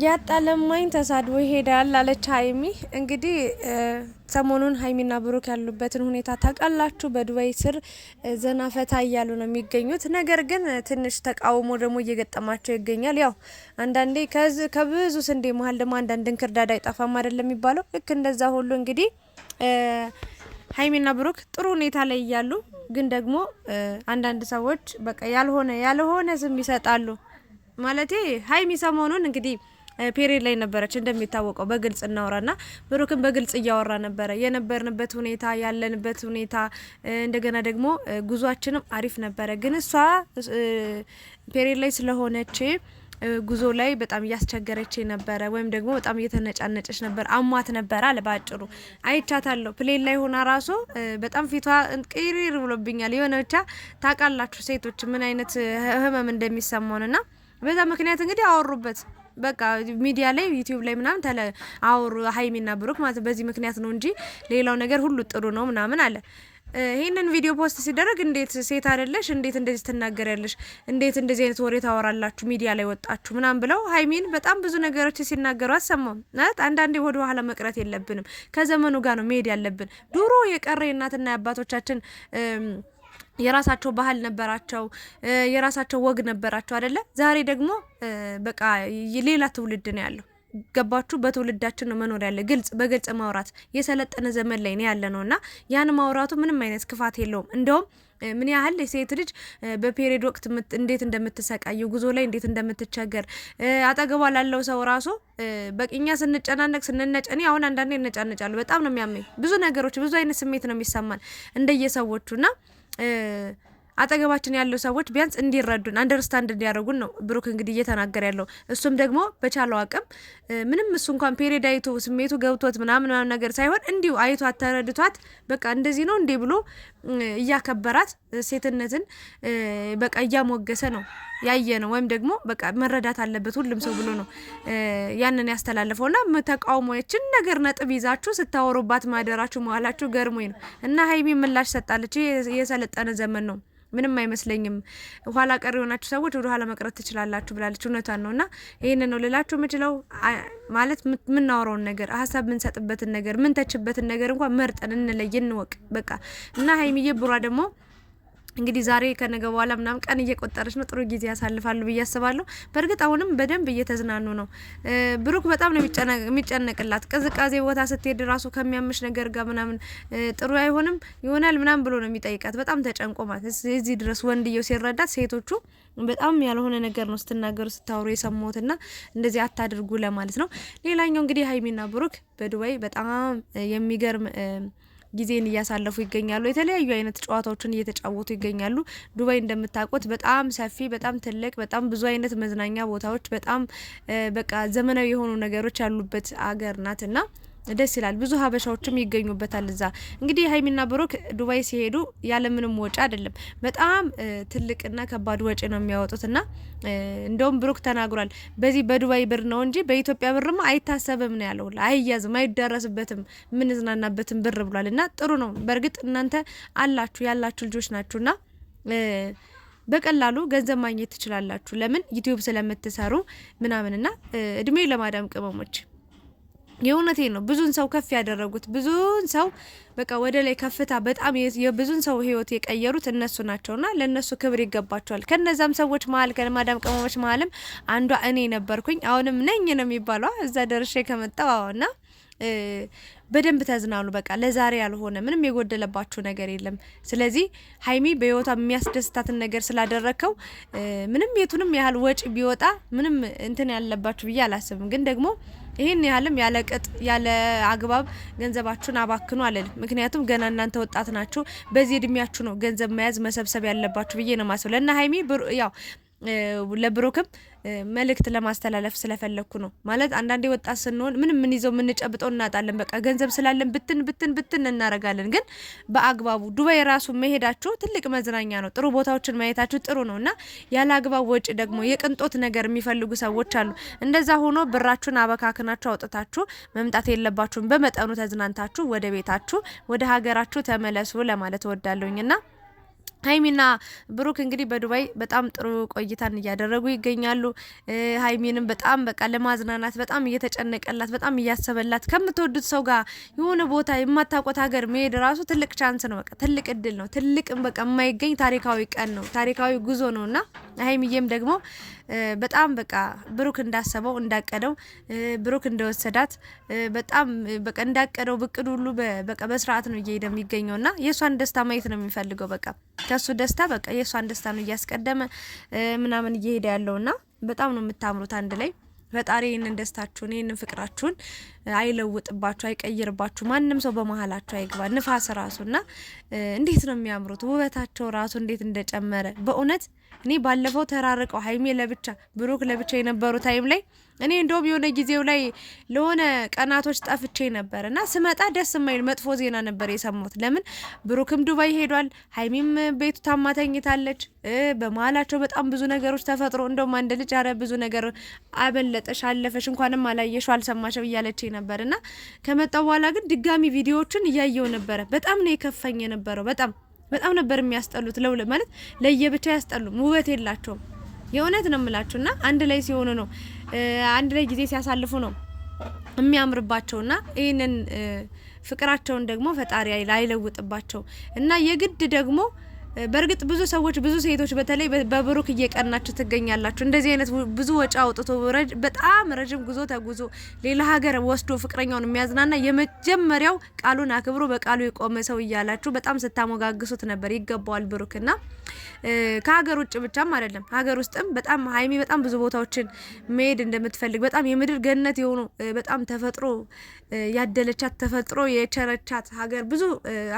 ያጣለማኝ ተሳድቦ ይሄዳል አለች ሀይሚ። እንግዲህ ሰሞኑን ሀይሚና ብሩክ ያሉበትን ሁኔታ ታውቃላችሁ። በዱባይ ስር ዘና ፈታ እያሉ ነው የሚገኙት። ነገር ግን ትንሽ ተቃውሞ ደግሞ እየገጠማቸው ይገኛል። ያው አንዳንዴ ከብዙ ስንዴ መሀል ደግሞ አንዳንድ እንክርዳድ አይጠፋም አይደለም የሚባለው። ልክ እንደዛ ሁሉ እንግዲህ ሀይሚና ብሩክ ጥሩ ሁኔታ ላይ እያሉ ግን ደግሞ አንዳንድ ሰዎች በቃ ያልሆነ ስም ይሰጣሉ። ማለቴ ሀይሚ ሰሞኑን እንግዲህ ፔሪድ ላይ ነበረች እንደሚታወቀው። በግልጽ እናወራና ብሩክን በግልጽ እያወራ ነበረ የነበርንበት ሁኔታ ያለንበት ሁኔታ እንደገና ደግሞ ጉዟችንም አሪፍ ነበረ። ግን እሷ ፔሪድ ላይ ስለሆነች ጉዞ ላይ በጣም እያስቸገረች ነበረ፣ ወይም ደግሞ በጣም እየተነጫነጨች ነበር፣ አሟት ነበር አለ። ባጭሩ አይቻታለሁ። ፕሌን ላይ ሆና ራሱ በጣም ፊቷ ቅሪር ብሎብኛል። የሆነ ብቻ ታውቃላችሁ ሴቶች ምን አይነት ህመም እንደሚሰማውና በዛ ምክንያት እንግዲህ አወሩበት። በቃ ሚዲያ ላይ ዩቲዩብ ላይ ምናምን አወሩ ሀይሚና ብሩክ ማለት በዚህ ምክንያት ነው እንጂ ሌላው ነገር ሁሉ ጥሩ ነው ምናምን አለ። ይሄንን ቪዲዮ ፖስት ሲደረግ እንዴት ሴት አይደለሽ እንዴት እንደዚህ ትናገሪያለሽ እንዴት እንደዚህ አይነት ወሬ ታወራላችሁ ሚዲያ ላይ ወጣችሁ ምናምን ብለው ሀይሚን በጣም ብዙ ነገሮች ሲናገሩ አሰማም። ማለት አንዳንዴ ወደ ኋላ መቅረት የለብንም፣ ከዘመኑ ጋር ነው መሄድ ያለብን። ድሮ የቀረ የእናትና የአባቶቻችን የራሳቸው ባህል ነበራቸው፣ የራሳቸው ወግ ነበራቸው አይደለ? ዛሬ ደግሞ በቃ ሌላ ትውልድ ነው ያለው። ገባችሁ? በትውልዳችን ነው መኖር ያለ። በግልጽ ማውራት የሰለጠነ ዘመን ላይ ነው ያለ ነውና ያን ማውራቱ ምንም አይነት ክፋት የለውም። እንደውም ምን ያህል ሴት ልጅ በፔሪድ ወቅት እንዴት እንደምትሰቃዩ ጉዞ ላይ እንዴት እንደምትቸገር አጠገቧ ላለው ሰው ራሱ በቅኛ ስንጨናነቅ ስንነጨኒ አሁን አንዳንዴ እነጫነጫለሁ። በጣም ነው የሚያመኝ። ብዙ ነገሮች ብዙ አይነት ስሜት ነው የሚሰማን እንደየሰዎቹና አጠገባችን ያለው ሰዎች ቢያንስ እንዲረዱን አንደርስታንድ እንዲያደርጉን ነው ብሩክ እንግዲህ እየተናገረ ያለው። እሱም ደግሞ በቻለው አቅም ምንም እሱ እንኳን ፔሪድ አይቶ ስሜቱ ገብቶት ምናምን ነገር ሳይሆን እንዲሁ አይቷት ተረድቷት በቃ እንደዚህ ነው እንዴ ብሎ እያከበራት ሴትነትን በቃ እያሞገሰ ነው ያየ ነው። ወይም ደግሞ በቃ መረዳት አለበት ሁሉም ሰው ብሎ ነው ያንን ያስተላልፈውና ተቃውሞችን ነገር ነጥብ ይዛችሁ ስታወሩባት ማደራችሁ መዋላችሁ ገርሞኝ ነው። እና ሀይሚ ምላሽ ሰጣለች። የሰለጠነ ዘመን ነው ምንም አይመስለኝም፣ ኋላ ቀር የሆናችሁ ሰዎች ወደ ኋላ መቅረት ትችላላችሁ ብላለች። እውነቷን ነውና ይሄንን ነው ልላችሁ የምችለው። ማለት ምናወራውን ነገር ሀሳብ ምንሰጥበትን ነገር ምንተችበትን ነገር እንኳን መርጠን እንለይ እንወቅ በቃ። እና ሀይሚዬ ብሯ ደግሞ እንግዲህ ዛሬ ከነገ በኋላ ምናምን ቀን እየቆጠረች ነው። ጥሩ ጊዜ ያሳልፋሉ ብዬ አስባለሁ። በእርግጥ አሁንም በደንብ እየተዝናኑ ነው። ብሩክ በጣም ነው የሚጨነቅላት። ቅዝቃዜ ቦታ ስትሄድ ራሱ ከሚያምሽ ነገር ጋር ምናምን ጥሩ አይሆንም ይሆናል ምናምን ብሎ ነው የሚጠይቃት። በጣም ተጨንቆ ማለት እዚህ ድረስ ወንድየው ሲረዳት፣ ሴቶቹ በጣም ያልሆነ ነገር ነው ስትናገሩ ስታወሩ የሰማሁትና እንደዚህ አታድርጉ ለማለት ነው። ሌላኛው እንግዲህ ሀይሚና ብሩክ በዱባይ በጣም የሚገርም ጊዜን እያሳለፉ ይገኛሉ። የተለያዩ አይነት ጨዋታዎችን እየተጫወቱ ይገኛሉ። ዱባይ እንደምታውቁት በጣም ሰፊ፣ በጣም ትልቅ፣ በጣም ብዙ አይነት መዝናኛ ቦታዎች፣ በጣም በቃ ዘመናዊ የሆኑ ነገሮች ያሉበት አገር ናትና ደስ ይላል። ብዙ ሀበሻዎችም ይገኙበታል እዛ። እንግዲህ ሀይሚና ብሩክ ዱባይ ሲሄዱ ያለምንም ወጪ አይደለም፣ በጣም ትልቅና ከባድ ወጪ ነው የሚያወጡትና እንደውም ብሩክ ተናግሯል። በዚህ በዱባይ ብር ነው እንጂ በኢትዮጵያ ብርማ አይታሰብም ነው ያለው። አይያዝም፣ አይደረስበትም፣ ምንዝናናበትም ብር ብሏልና ጥሩ ነው። በእርግጥ እናንተ ያላችሁ ልጆች ናችሁና በቀላሉ ገንዘብ ማግኘት ትችላላችሁ። ለምን ዩቲዩብ ስለምትሰሩ ምናምንና እድሜ ለማዳም ቅመሞች የእውነቴ ነው። ብዙን ሰው ከፍ ያደረጉት ብዙን ሰው በቃ ወደ ላይ ከፍታ በጣም የብዙን ሰው ህይወት የቀየሩት እነሱ ናቸውና ለነሱ ክብር ይገባቸዋል። ከነዛም ሰዎች መሀል ከማዳም ቅመሞች መሀልም አንዷ እኔ ነበርኩኝ። አሁንም ነኝ ነው የሚባለው እዛ ደርሼ ከመጣውና በደንብ ተዝናኑ። በቃ ለዛሬ ያልሆነ ምንም የጎደለባችሁ ነገር የለም። ስለዚህ ሀይሚ በህይወቷ የሚያስደስታትን ነገር ስላደረከው ምንም የቱንም ያህል ወጪ ቢወጣ ምንም እንትን ያለባችሁ ብዬ አላስብም። ግን ደግሞ ይሄን ያህልም ያለ ቅጥ ያለ አግባብ ገንዘባችሁን አባክኑ አለል። ምክንያቱም ገና እናንተ ወጣት ናችሁ። በዚህ እድሜያችሁ ነው ገንዘብ መያዝ መሰብሰብ ያለባችሁ ብዬ ነው ማስበው። ለና ሀይሚ ያው ለብሩክም መልእክት ለማስተላለፍ ስለፈለኩ ነው። ማለት አንዳንዴ ወጣት ስንሆን ምንም ምን ይዘው ምን ጨብጠው እናጣለን። በቃ ገንዘብ ስላለን ብትን እናረጋለን። ግን በአግባቡ ዱባይ ራሱ መሄዳችሁ ትልቅ መዝናኛ ነው። ጥሩ ቦታዎችን ማየታችሁ ጥሩ ነውና ያለ አግባብ ወጪ ደግሞ የቅንጦት ነገር የሚፈልጉ ሰዎች አሉ። እንደዛ ሆኖ ብራችሁን አበካክናችሁ አውጥታችሁ መምጣት የለባችሁም። በመጠኑ ተዝናንታችሁ ወደ ቤታችሁ ወደ ሀገራችሁ ተመለሱ ለማለት ወዳለሁኝና ሀይሚና ብሩክ እንግዲህ በዱባይ በጣም ጥሩ ቆይታን እያደረጉ ይገኛሉ። ሀይሚንም በጣም በቃ ለማዝናናት በጣም እየተጨነቀላት በጣም እያሰበላት ከምትወዱት ሰው ጋር የሆነ ቦታ የማታውቁት ሀገር መሄድ ራሱ ትልቅ ቻንስ ነው። በቃ ትልቅ እድል ነው። ትልቅ በቃ የማይገኝ ታሪካዊ ቀን ነው። ታሪካዊ ጉዞ ነውና ሀይሚዬም ደግሞ በጣም በቃ ብሩክ እንዳሰበው እንዳቀደው ብሩክ እንደወሰዳት በጣም በቃ እንዳቀደው ብቅዱ ሁሉ በቃ በስርዓት ነው እየሄደ የሚገኘውና የሷን ደስታ ማየት ነው የሚፈልገው። በቃ ከሱ ደስታ በቃ የሷን ደስታ ነው እያስቀደመ ምናምን እየሄደ ያለውና በጣም ነው የምታምሩት አንድ ላይ። ፈጣሪ ይህንን ደስታችሁን ይህንን ፍቅራችሁን አይለውጥባችሁ፣ አይቀይርባችሁ። ማንም ሰው በመሀላችሁ አይግባ። ንፋስ ራሱና እንዴት ነው የሚያምሩት! ውበታቸው ራሱ እንዴት እንደጨመረ በእውነት እኔ ባለፈው ተራርቀው ሀይሜ ለብቻ ብሩክ ለብቻ የነበሩ ታይም ላይ እኔ እንደውም የሆነ ጊዜው ላይ ለሆነ ቀናቶች ጠፍቼ ነበር እና ስመጣ ደስ የማይል መጥፎ ዜና ነበር የሰማሁት። ለምን ብሩክም ዱባይ ሄዷል፣ ሀይሜም ቤቱ ታማ ተኝታለች። በመሀላቸው በጣም ብዙ ነገሮች ተፈጥሮ እንደውም አንድ ልጅ አረ ብዙ ነገር አበለጠሽ አለፈሽ እንኳንም አላየሽው አልሰማሽው እያለች ነበር እና ከመጣው በኋላ ግን ድጋሚ ቪዲዮዎችን እያየው ነበረ። በጣም ነው የከፈኝ የነበረው። በጣም ነበር የሚያስጠሉት። ማለት ለየብቻ ያስጠሉም፣ ውበት የላቸውም። የእውነት ነው የምላችሁና አንድ ላይ ሲሆኑ ነው አንድ ላይ ጊዜ ሲያሳልፉ ነው የሚያምርባቸውና ይህንን ፍቅራቸውን ደግሞ ፈጣሪ አይለውጥባቸው እና የግድ ደግሞ በእርግጥ ብዙ ሰዎች ብዙ ሴቶች በተለይ በብሩክ እየቀናችሁ ትገኛላችሁ። እንደዚህ አይነት ብዙ ወጪ አውጥቶ በጣም ረጅም ጉዞ ተጉዞ ሌላ ሀገር ወስዶ ፍቅረኛውን የሚያዝናና የመጀመሪያው ቃሉን አክብሮ በቃሉ የቆመ ሰው እያላችሁ በጣም ስታሞጋግሱት ነበር። ይገባዋል ብሩክና ከሀገር ውጭ ብቻም አይደለም ሀገር ውስጥም በጣም ሀይሚ በጣም ብዙ ቦታዎችን መሄድ እንደምትፈልግ በጣም የምድር ገነት የሆኑ በጣም ተፈጥሮ ያደለቻት ተፈጥሮ የቸረቻት ሀገር ብዙ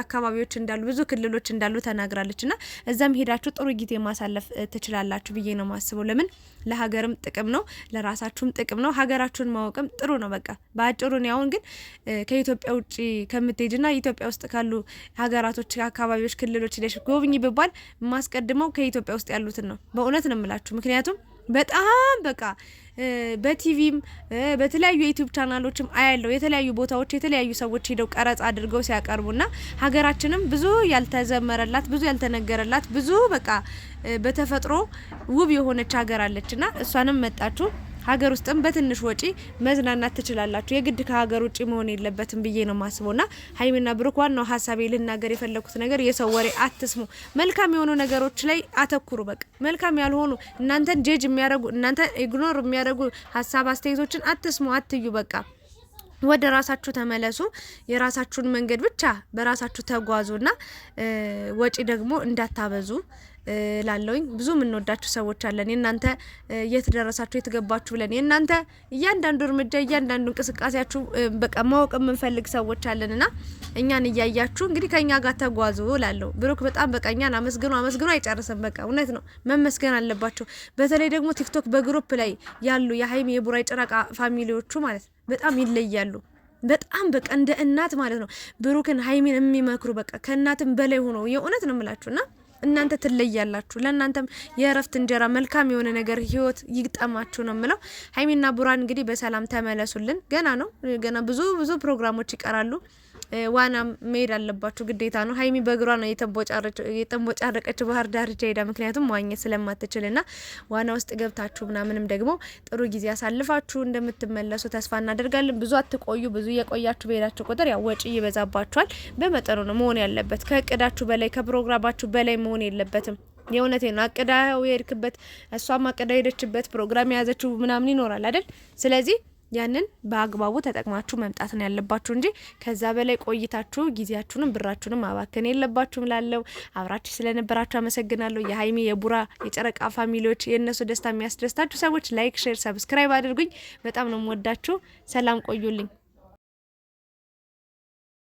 አካባቢዎች እንዳሉ ብዙ ክልሎች እንዳሉ ተናግራለች። እና እዛም ሄዳችሁ ጥሩ ጊዜ ማሳለፍ ትችላላችሁ ብዬ ነው ማስበው። ለምን ለሀገርም ጥቅም ነው፣ ለራሳችሁም ጥቅም ነው። ሀገራችሁን ማወቅም ጥሩ ነው። በቃ በአጭሩ ነው። አሁን ግን ከኢትዮጵያ ውጪ ከምትሄጅና ኢትዮጵያ ውስጥ ካሉ ሀገራቶች፣ አካባቢዎች፣ ክልሎች ሄደሽ ጎብኝ ብባል ማስቀድመው ከኢትዮጵያ ውስጥ ያሉትን ነው። በእውነት ነው የምላችሁ። ምክንያቱም በጣም በቃ በቲቪም በተለያዩ የዩቲዩብ ቻናሎችም አያለው የተለያዩ ቦታዎች የተለያዩ ሰዎች ሄደው ቀረጻ አድርገው ሲያቀርቡና ሀገራችንም ብዙ ያልተዘመረላት ብዙ ያልተነገረላት ብዙ በቃ በተፈጥሮ ውብ የሆነች ሀገር አለችና እሷንም መጣችሁ ሀገር ውስጥም በትንሽ ወጪ መዝናናት ትችላላችሁ። የግድ ከሀገር ውጪ መሆን የለበትም ብዬ ነው ማስበውና ሀይሚና ብሩክ ዋናው ሀሳቤ ልናገር የፈለኩት ነገር የሰው ወሬ አትስሙ። መልካም የሆኑ ነገሮች ላይ አተኩሩ። በቃ መልካም ያልሆኑ እናንተን ጀጅ የሚያደርጉ እናንተ ኢግኖር የሚያደርጉ ሀሳብ አስተያየቶችን አትስሙ፣ አትዩ። በቃ ወደ ራሳችሁ ተመለሱ። የራሳችሁን መንገድ ብቻ በራሳችሁ ተጓዙና ወጪ ደግሞ እንዳታበዙ ላለውኝ ብዙ የምንወዳችሁ ሰዎች አለን። የእናንተ የት ደረሳችሁ የት ገባችሁ ብለን የእናንተ እያንዳንዱ እርምጃ እያንዳንዱ እንቅስቃሴያችሁ በቃ ማወቅ የምንፈልግ ሰዎች አለንና እኛን እያያችሁ እንግዲህ ከኛ ጋር ተጓዙ ላለው ብሩክ በጣም በቃ እኛን አመስግኖ አይጨርስም። በቃ እውነት ነው መመስገን አለባቸው። በተለይ ደግሞ ቲክቶክ በግሩፕ ላይ ያሉ የሀይሚ የቡራ ጨረቃ ፋሚሊዎቹ ማለት በጣም ይለያሉ። በጣም በቃ እንደ እናት ማለት ነው ብሩክን ሀይሚን የሚመክሩ በቃ ከእናትም በላይ ሆነው የእውነት ነው የምላችሁና እናንተ ትለያላችሁ። ለእናንተም የእረፍት እንጀራ መልካም የሆነ ነገር ህይወት ይግጠማችሁ ነው የምለው። ሀይሚና ቡራን እንግዲህ በሰላም ተመለሱልን። ገና ነው ገና ብዙ ፕሮግራሞች ይቀራሉ። ዋና መሄድ አለባችሁ ግዴታ ነው። ሀይሚ በእግሯ ነው የተንቦጫረቀች ባህር ዳርቻ ሄዳ ምክንያቱም መዋኘት ስለማትችልና ዋና ውስጥ ገብታችሁ ምናምንም ደግሞ ጥሩ ጊዜ አሳልፋችሁ እንደምትመለሱ ተስፋ እናደርጋለን። ብዙ አትቆዩ። ብዙ የቆያችሁ በሄዳችሁ ቁጥር ያው ወጪ ይበዛባችኋል። በመጠኑ ነው መሆን ያለበት። ከእቅዳችሁ በላይ ከፕሮግራማችሁ በላይ መሆን የለበትም። የእውነቴ ነው። አቅዳው የሄድክበት እሷም አቅዳ ሄደችበት ፕሮግራም የያዘችው ምናምን ይኖራል አይደል? ስለዚህ ያንን በአግባቡ ተጠቅማችሁ መምጣት ነው ያለባችሁ እንጂ ከዛ በላይ ቆይታችሁ ጊዜያችሁንም ብራችሁንም ማባከን የለባችሁም። ላለው አብራችሁ ስለነበራችሁ አመሰግናለሁ። የሀይሚ የቡራ የጨረቃ ፋሚሊዎች የእነሱ ደስታ የሚያስደስታችሁ ሰዎች ላይክ፣ ሼር፣ ሰብስክራይብ አድርጉኝ። በጣም ነው የምወዳችሁ። ሰላም ቆዩልኝ።